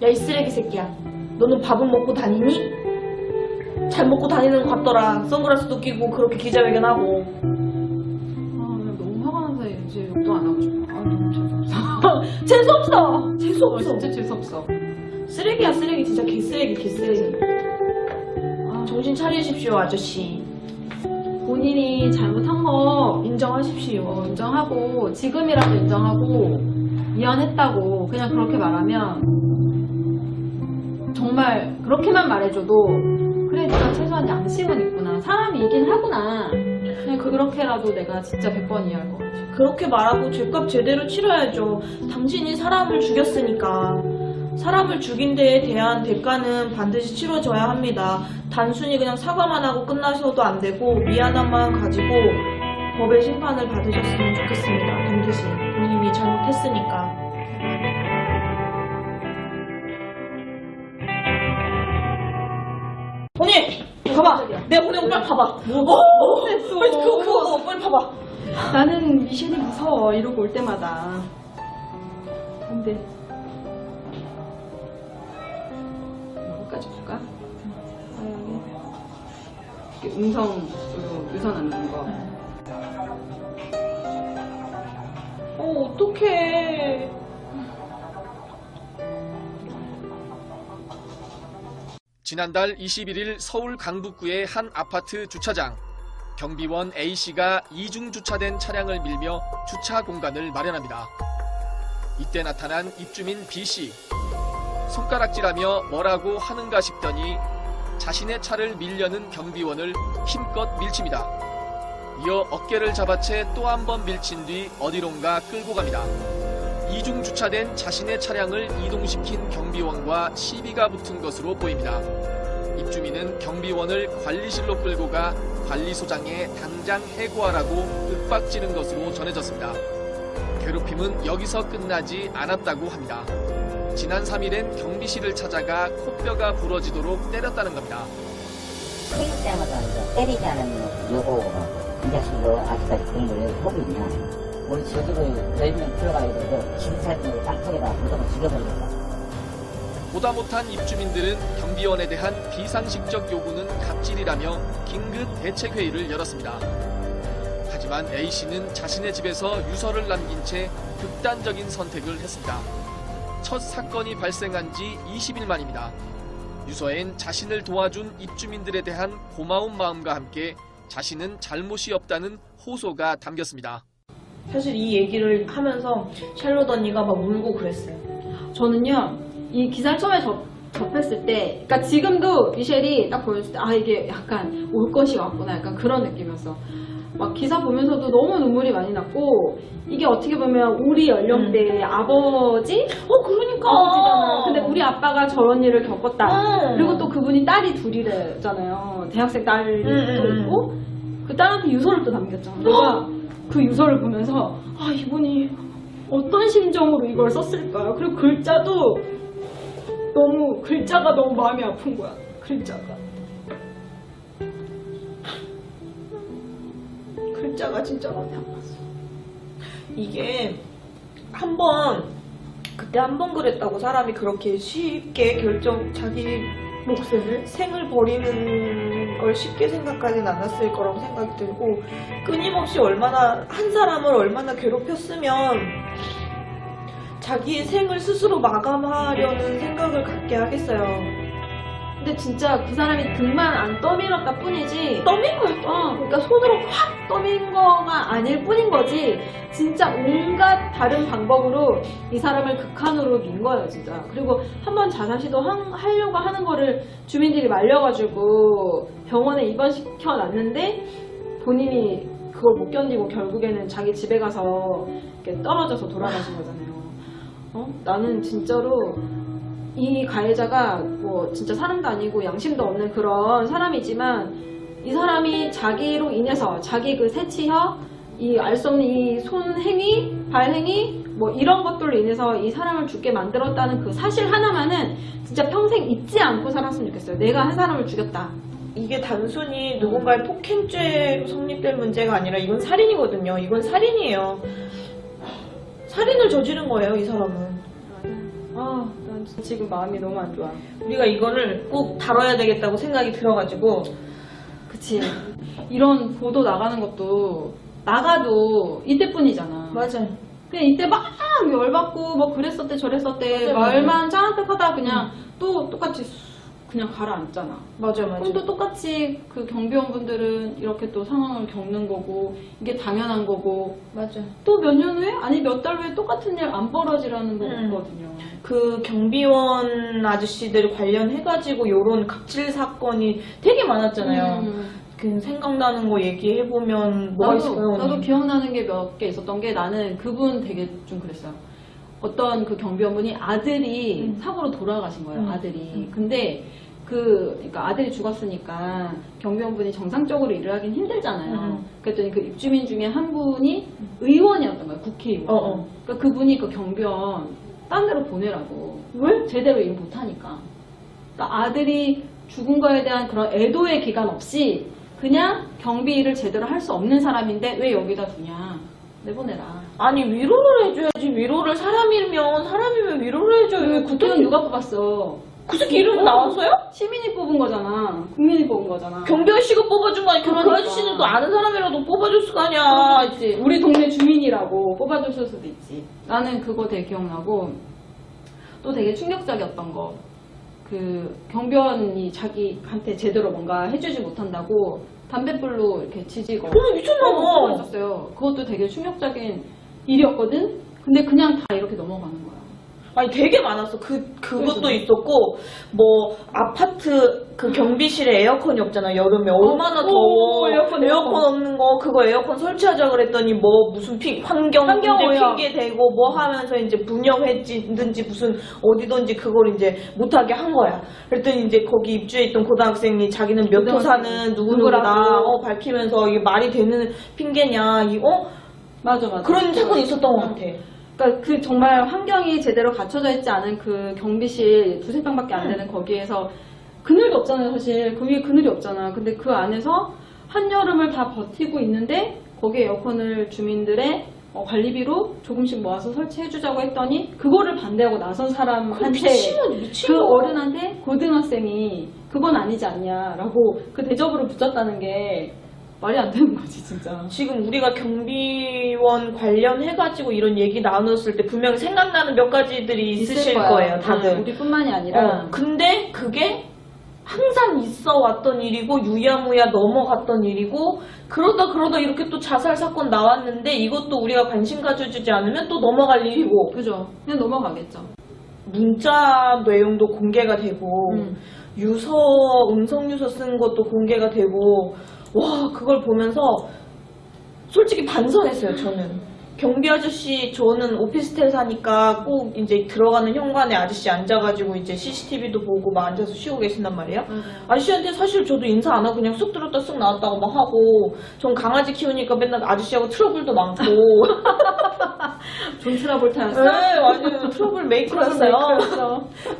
야, 이 쓰레기 새끼야. 너는 밥은 먹고 다니니? 잘 먹고 다니는 것 같더라. 선글라스도 끼고 그렇게 기자회견하고. 나 너무 화가 난 사이에 이제 욕도 안 하고 싶어. 너무 재수없어. 재수없어! 재수없어. 진짜 재수없어. 쓰레기야, 쓰레기. 진짜 개쓰레기, 개쓰레기. 정신 차리십시오, 아저씨. 본인이 잘못한 거 인정하십시오. 인정하고 지금이라도 인정하고 미안했다고 그냥 그렇게 말하면 정말 그렇게만 말해줘도 그래 내가 최소한 양심은 있구나 사람이긴 하구나 그냥 그렇게라도 내가 진짜 100번 이해할 것 같아. 그렇게 말하고 죄값 제대로 치러야죠. 당신이 사람을 죽였으니까. 사람을 죽인 데에 대한 대가는 반드시 치러져야 합니다. 단순히 그냥 사과만 하고 끝나셔도 안 되고 미안함만 가지고 법의 심판을 받으셨으면 좋겠습니다. 반드시 본인이 잘못했으니까. 언니! 봐봐! 내가 보낸 거 빨리 봐봐! 됐어. 빨리 그거 빨리 봐봐! 나는 미셸이 무서워 이러고 올 때마다. 근데 여기까지 볼까? 이렇게 음성으로 유선 안는 거. 어떡해. 지난달 21일 서울 강북구의 한 아파트 주차장. 경비원 A씨가 이중 주차된 차량을 밀며 주차 공간을 마련합니다. 이때 나타난 입주민 B씨. 손가락질하며 뭐라고 하는가 싶더니 자신의 차를 밀려는 경비원을 힘껏 밀칩니다. 이어 어깨를 잡아채 또 한 번 밀친 뒤 어디론가 끌고 갑니다. 이중 주차된 자신의 차량을 이동시킨 경비원과 시비가 붙은 것으로 보입니다. 입주민은 경비원을 관리실로 끌고 가 관리소장에 당장 해고하라고 윽박지른 것으로 전해졌습니다. 괴롭힘은 여기서 끝나지 않았다고 합니다. 지난 3일엔 경비실을 찾아가 코뼈가 부러지도록 때렸다는 겁니다. 생일 때마다 이제 때리지 않으면 요거 이 자식도 아직까지 공부를 하고 있냐. 우리 제주도에 10명 들어가야 되고 김살도 땅속에다 무조건 죽여버리겠다. 보다 못한 입주민들은 경비원에 대한 비상식적 요구는 갑질이라며 긴급 대책회의를 열었습니다. 하지만 A씨는 자신의 집에서 유서를 남긴 채 극단적인 선택을 했습니다. 첫 사건이 발생한 지 20일 만입니다. 유서엔 자신을 도와준 입주민들에 대한 고마운 마음과 함께 자신은 잘못이 없다는 호소가 담겼습니다. 사실 이 얘기를 하면서 샬롯 언니가 막 울고 그랬어요. 저는요, 이 기사를 처음에 접했을 때, 그러니까 지금도 미셸이 딱 보였을 때, 이게 약간 올 것이 왔구나, 약간 그런 느낌이었어. 막 기사 보면서도 너무 눈물이 많이 났고, 이게 어떻게 보면 우리 연령대의 아버지? 그러니까. 아버지잖아. 근데 우리 아빠가 저런 일을 겪었다. 음. 그리고 또 그분이 딸이 둘이래잖아요. 대학생 딸이 또 있고, 그 딸한테 유서를 또 남겼잖아. 내가 그 유서를 보면서, 이분이 어떤 심정으로 이걸 썼을까요? 그리고 글자가 너무 마음이 아픈 거야. 글자가 진짜 마음이 아팠어. 이게 그때 한 번 그랬다고 사람이 그렇게 쉽게 자기 목숨을 생을 버리는 걸 쉽게 생각하진 않았을 거라고 생각이 들고, 끊임없이 한 사람을 얼마나 괴롭혔으면 자기의 생을 스스로 마감하려는 생각을 갖게 하겠어요. 근데 진짜 그 사람이 등만 안 떠밀었다 뿐이지 떠민 거야. 그러니까 손으로 확 떠민 거가 아닐 뿐인 거지 진짜 온갖 다른 방법으로 이 사람을 극한으로 민 거예요 진짜. 그리고 한번 자살 시도 하려고 하는 거를 주민들이 말려가지고 병원에 입원시켜놨는데 본인이 그걸 못 견디고 결국에는 자기 집에 가서 이렇게 떨어져서 돌아가신 거잖아요. 나는 진짜로 이 가해자가 뭐 진짜 사람도 아니고 양심도 없는 그런 사람이지만 이 사람이 자기로 인해서 자기 그 새치혀 이 알 수 없는 이 손행위, 발행위 뭐 이런 것들로 인해서 이 사람을 죽게 만들었다는 그 사실 하나만은 진짜 평생 잊지 않고 살았으면 좋겠어요. 내가 한 사람을 죽였다. 이게 단순히 누군가의 폭행죄로 성립될 문제가 아니라 이건 살인이거든요. 이건 살인이에요. 살인을 저지른 거예요, 이 사람은. 나 나는 지금 마음이 너무 안 좋아. 우리가 이거를 꼭 다뤄야 되겠다고 생각이 들어가지고. 그치. 이런 보도 나가는 것도 나가도 이때뿐이잖아. 맞아. 그냥 이때 막 열받고 뭐 그랬었대 저랬었대 맞아, 말만 짱한뜻하다 그냥 또 똑같이 그냥 가라앉잖아. 맞아. 그럼 또 똑같이 그 경비원분들은 이렇게 또 상황을 겪는 거고 이게 당연한 거고 맞아. 또 몇 년 후에 아니 몇 달 후에 똑같은 일 안 벌어지라는 거거든요. 그 경비원 아저씨들 관련해가지고 요런 갑질 사건이 되게 많았잖아요. 그 생각나는 거 얘기해보면 뭐가 있을까요? 나도 기억나는 게 몇 개 있었던 게 나는 그분 되게 좀 그랬어요. 어떤 그 경비원분이 아들이 사고로 돌아가신 거예요. 아들이. 근데 그러니까 아들이 죽었으니까 경비원분이 정상적으로 일을 하긴 힘들잖아요. 그랬더니 그 입주민 중에 한 분이 의원이었던 거예요. 국회의원. 그러니까 그분이 그 경비원 딴 데로 보내라고. 왜? 제대로 일 못하니까. 그러니까 아들이 죽은 거에 대한 그런 애도의 기간 없이 그냥 경비 일을 제대로 할 수 없는 사람인데 왜 여기다 두냐. 내보내라. 아니 위로를 해줘야지. 위로를 사람이면 위로를 해줘요. 국회의원 누가 뽑았어? 그 새끼 이름 나왔어요? 시민이 뽑은 거잖아. 국민이 뽑은 거잖아. 경비 아저씨가 뽑아준 거 아니야? 그 그러니까. 아저씨는 또 아는 사람이라도 뽑아줬을 거 아니야. 있지. 우리 동네 주민이라고 뽑아줬을 수도 있지. 나는 그거 되게 기억나고 또 되게 충격적이었던 거. 그 경비원이 자기한테 제대로 뭔가 해주지 못한다고 담뱃불로 이렇게 지지고 미쳤나봐. 있었어요. 그것도 되게 충격적인 일이었거든. 근데 그냥 다 이렇게 넘어가는 거야. 아니 되게 많았어. 그것도 있었고 뭐 아파트 그 경비실에 에어컨이 없잖아. 여름에 얼마나 더워. 에어컨 없는 거 그거 에어컨 설치하자 그랬더니 뭐 무슨 환경 문제 환경오염. 핑계 대고 뭐 하면서 이제 분양했든지 무슨 어디든지 그걸 이제 못하게 한 거야. 그랬더니 이제 거기 입주해 있던 고등학생이 자기는 몇 호 사는 누구누구다 밝히면서 이게 말이 되는 핑계냐 맞아. 그런 사건이 있었던 것 같아. 그러니까 그 정말 환경이 제대로 갖춰져 있지 않은 그 경비실 두세 평밖에 안 되는 거기에서 그늘도 없잖아요, 사실. 그 위에 그늘이 없잖아. 근데 그 안에서 한여름을 다 버티고 있는데 거기에 에어컨을 주민들의 관리비로 조금씩 모아서 설치해주자고 했더니 그거를 반대하고 나선 사람한테 미친 그 어른한테 고등학생이 그건 아니지 않냐라고 그 대접으로 붙였다는 게 말이 안 되는 거지 진짜. 지금 우리가 경비원 관련해가지고 이런 얘기 나눴을 때 분명히 생각나는 몇 가지들이 있으실 거예요, 다들. 우리뿐만이 아니라. 근데 그게 항상 있어 왔던 일이고 유야무야 넘어갔던 일이고 그러다 이렇게 또 자살 사건 나왔는데 이것도 우리가 관심 가져주지 않으면 또 넘어갈 일이고. 그죠. 그냥 넘어가겠죠. 문자 내용도 공개가 되고 음성 유서 쓴 것도 공개가 되고 와 그걸 보면서 솔직히 반성했어요. 저는 경비 아저씨 저는 오피스텔 사니까 꼭 이제 들어가는 현관에 아저씨 앉아가지고 이제 CCTV도 보고 막 앉아서 쉬고 계신단 말이에요. 아저씨한테 사실 저도 인사 안 하고 그냥 쑥 들었다 쑥 나왔다고 막 하고 전 강아지 키우니까 맨날 아저씨하고 트러블도 많고 존 트라볼타였어? 네 완전 트러블 메이커였어요.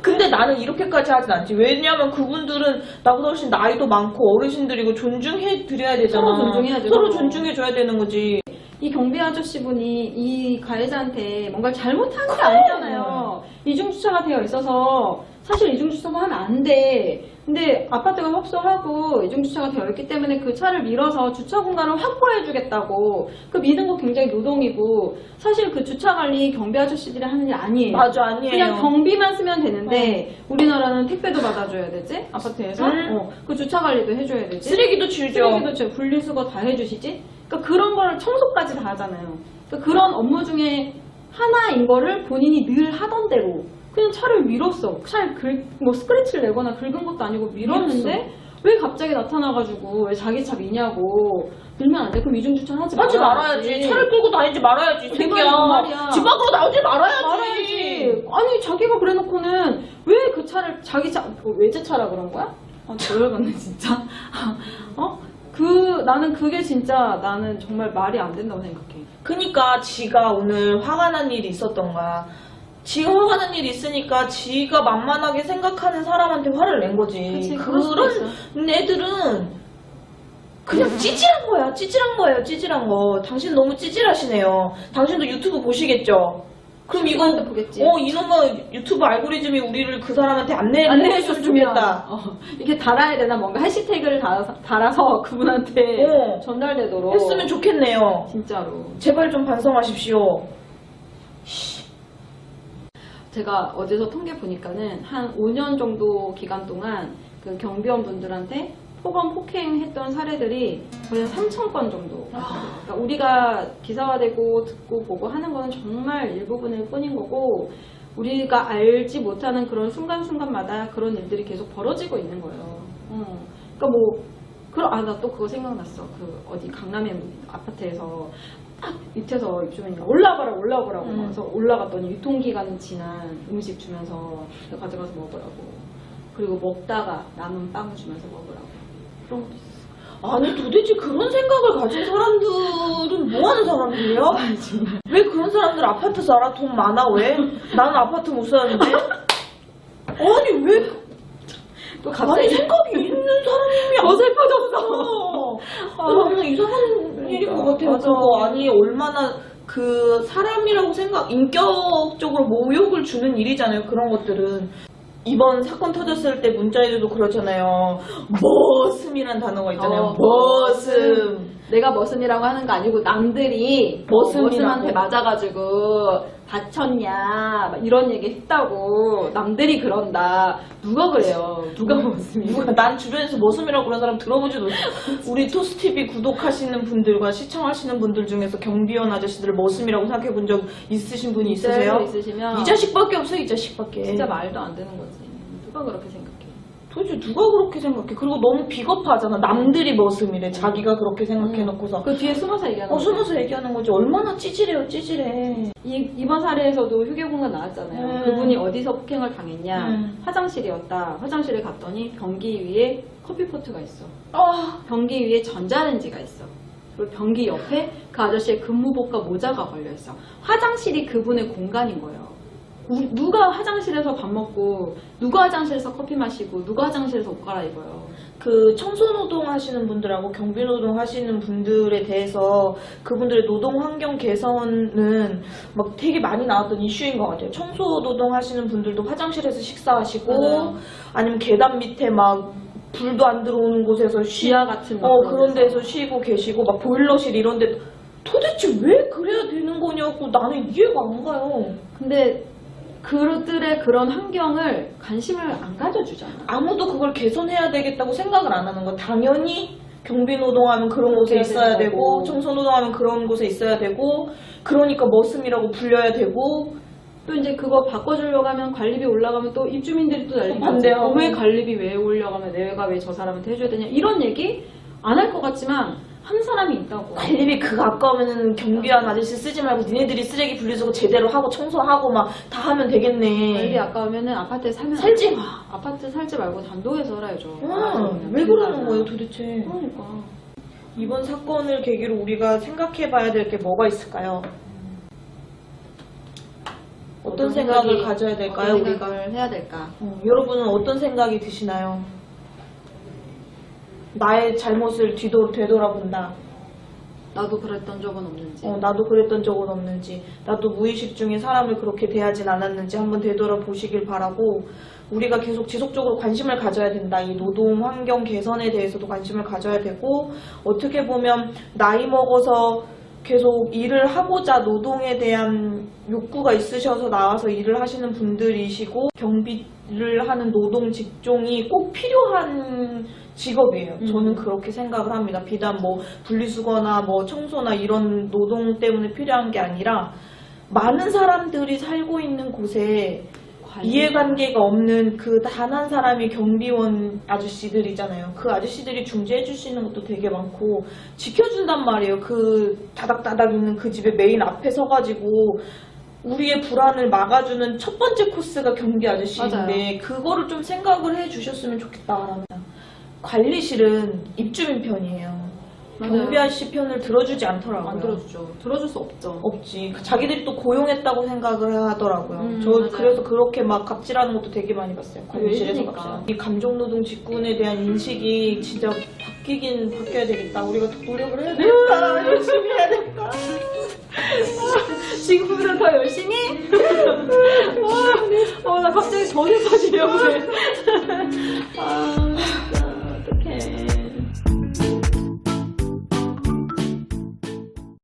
근데 나는 이렇게까지 하진 않지. 왜냐면 그분들은 나보다 훨씬 나이도 많고 어르신들이고 존중해 드려야 되잖아. 서로 존중해야죠. 서로 존중해 줘야 되는 거지. 이 경비 아저씨분이 이 가해자한테 뭔가 잘못한 게 아니잖아요. 이중주차가 되어 있어서 사실 이중주차도 하면 안 돼. 근데 아파트가 협소하고 이중주차가 되어 있기 때문에 그 차를 밀어서 주차 공간을 확보해 주겠다고. 그 미는 거 굉장히 노동이고 사실 그 주차 관리 경비 아저씨들이 하는 일 아니에요. 맞아 아니에요. 그냥 경비만 쓰면 되는데 우리나라는 택배도 받아줘야 되지 아파트에서 그 주차 관리도 해줘야 되지 쓰레기도 치우죠. 쓰레기도 치우고 분리수거 다 해주시지. 그러니까 그런 걸 청소까지 다 하잖아요. 그러니까 그런 업무 중에 하나인 거를 본인이 늘 하던 대로 그냥 차를 밀었어. 차를 뭐 스크래치를 내거나 긁은 것도 아니고 밀었는데 왜 갑자기 나타나가지고 왜 자기 차 미냐고. 밀면 안 돼. 그럼 이중주차 하지 말아야지. 차를 끌고 다니지 말아야지. 그 새끼야. 말이야. 집 밖으로 나오지 말아야지. 아니 자기가 그래놓고는 왜 그 차를 자기 차 외제차라 그런 거야? 아 열받네 진짜. 나는 그게 진짜 나는 정말 말이 안 된다고 생각해. 그니까 지가 오늘 화가 난 일이 있었던 거야. 지가 화가 난 일이 있으니까 지가 만만하게 생각하는 사람한테 화를 낸 거지. 그치, 그런 애들은 그냥 찌질한 거예요. 찌질한 거. 당신 너무 찌질하시네요. 당신도 유튜브 보시겠죠? 그럼 이거 보겠지. 이놈의 유튜브 알고리즘이 우리를 그 사람한테 안내해줬으면 안내해줬으면 좋겠다. 이렇게 달아야 되나 뭔가 해시태그를 달아서 그분한테 전달되도록 했으면 좋겠네요. 진짜로. 제발 좀 반성하십시오. 제가 어디서 통계 보니까는 한 5년 정도 기간 동안 그 경비원 분들한테 폭언 폭행했던 사례들이 거의 한 3,000건 정도. 그러니까 우리가 기사화되고 듣고 보고 하는 건 정말 일부분일 뿐인 거고, 우리가 알지 못하는 그런 순간순간마다 그런 일들이 계속 벌어지고 있는 거예요. 그러니까 나 또 그거 생각났어. 그 어디 강남의 아파트에서 딱 밑에서 입주민이 올라오라고 해서 올라갔더니 유통기간 지난 음식 주면서 가져가서 먹으라고. 그리고 먹다가 남은 빵 주면서 먹으라고. 그런 것도 있었어. 아니 도대체 그런 생각을 가진 사람들은 뭐 하는 사람들이에요? 왜 그런 사람들 아파트 살아? 돈 많아 왜? 나는 아파트 못 사는데? 아니 왜? 또 아니 생각이 있는 사람이 더 슬퍼졌어. 너무 이상한 일인 것 같아요. 맞아. 그거 아니 얼마나 그 사람이라고 인격적으로 모욕을 주는 일이잖아요. 그런 것들은. 이번 사건 터졌을 때 문자에도 그렇잖아요. 머슴이란 단어가 있잖아요. 머슴. 내가 머슴이라고 하는 거 아니고 남들이 머슴한테 맞아가지고 다쳤냐 막 이런 얘기 했다고 남들이 그런다. 누가 그래요? 누가 머슴이야? 난 주변에서 머슴이라고 그런 사람 들어보지도 못했어. 우리 토스TV 구독하시는 분들과 시청하시는 분들 중에서 경비원 아저씨들을 머슴이라고 생각해 본 적 있으신 분이 있으세요? 있으시면 이 자식밖에 없어, 이 자식밖에. 진짜 말도 안 되는 거지. 누가 그렇게 생각해? 도대체 누가 그렇게 생각해? 그리고 너무 비겁하잖아. 남들이 머슴이래. 자기가 그렇게 생각해놓고서. 그 뒤에 숨어서 얘기하는 거지. 숨어서 얘기하는 거지. 얼마나 찌질해요, 찌질해. 이번 사례에서도 휴게공간 나왔잖아요. 그분이 어디서 폭행을 당했냐? 화장실이었다. 화장실에 갔더니 변기 위에 커피포트가 있어. 변기 위에 전자레인지가 있어. 그리고 변기 옆에 그 아저씨의 근무복과 모자가 걸려있어. 화장실이 그분의 공간인 거예요. 누가 화장실에서 밥 먹고, 누가 화장실에서 커피 마시고, 누가 화장실에서 옷 갈아입어요. 그 청소노동 하시는 분들하고 경비노동 하시는 분들에 대해서 그분들의 노동 환경 개선은 막 되게 많이 나왔던 이슈인 것 같아요. 청소노동 하시는 분들도 화장실에서 식사하시고, 아니면 계단 밑에 막 불도 안 들어오는 곳에서 지하 같은 그런 데서 쉬고 계시고, 막 보일러실 이런 데 도대체 왜 그래야 되는 거냐고 나는 이해가 안 가요. 근데 그들의 그런 환경을 관심을 안 가져주잖아. 아무도 그걸 개선해야 되겠다고 생각을 안 하는 거. 당연히 경비노동하면 그런 곳에 있어야 되고, 청소노동하면 그런 곳에 있어야 되고, 그러니까 머슴이라고 불려야 되고, 또 이제 그거 바꿔주려고 하면 관리비 올라가면 또 입주민들이 또 난리가 반대하고. 왜 관리비 왜 올려가면 내가 왜 저 사람한테 해줘야 되냐 이런 얘기 안 할 것 같지만 한 사람이 있다고. 관리비 그거 아까우면 경비원 아저씨 쓰지 말고 니네들이 쓰레기 분리수거 제대로 하고 청소하고 막 다 하면 되겠네. 관리비 아까우면은 아파트에 살면 살지 마. 아파트 살지 말고 단독에서 살아야죠. 왜 그러는 거예요 도대체. 그러니까. 이번 사건을 계기로 우리가 생각해봐야 될 게 뭐가 있을까요? 어떤 생각을 가져야 될까요? 어떤 우리가 생각을 해야 될까? 여러분은 어떤 생각이 드시나요? 나의 잘못을 되돌아본다. 나도 그랬던 적은 없는지. 나도 그랬던 적은 없는지, 나도 무의식 중에 사람을 그렇게 대하진 않았는지 한번 되돌아보시길 바라고, 우리가 계속 지속적으로 관심을 가져야 된다. 이 노동 환경 개선에 대해서도 관심을 가져야 되고, 어떻게 보면 나이 먹어서 계속 일을 하고자 노동에 대한 욕구가 있으셔서 나와서 일을 하시는 분들이시고, 경비를 하는 노동 직종이 꼭 필요한 직업이에요. 저는 그렇게 생각을 합니다. 비단 뭐 분리수거나 뭐 청소나 이런 노동 때문에 필요한 게 아니라, 많은 사람들이 살고 있는 곳에 이해관계가 없는 그 단 한 사람이 경비원 아저씨들이잖아요. 그 아저씨들이 중재해 주시는 것도 되게 많고 지켜준단 말이에요. 그 다닥다닥 있는 그 집의 메인 앞에 서가지고 우리의 불안을 막아주는 첫 번째 코스가 경비 아저씨인데, 맞아요. 그거를 좀 생각을 해 주셨으면 좋겠다. 관리실은 입주민 편이에요. 맞아요. 경비 아저씨 편을 들어주지 않더라고요. 안 들어주죠. 들어줄 수 없죠. 없지. 자기들이 또 고용했다고 생각을 하더라고요. 저 맞아요. 그래서 그렇게 막 갑질하는 것도 되게 많이 봤어요. 관리실에서 왜냐니까. 갑질하는. 이 감정노동 직군에 대한 인식이 진짜 바뀌어야 되겠다. 우리가 더 노력을 해야 되겠다. 열심히 해야 되겠다. 지금보다 더 열심히? 나 갑자기 더 슬퍼지려고 해.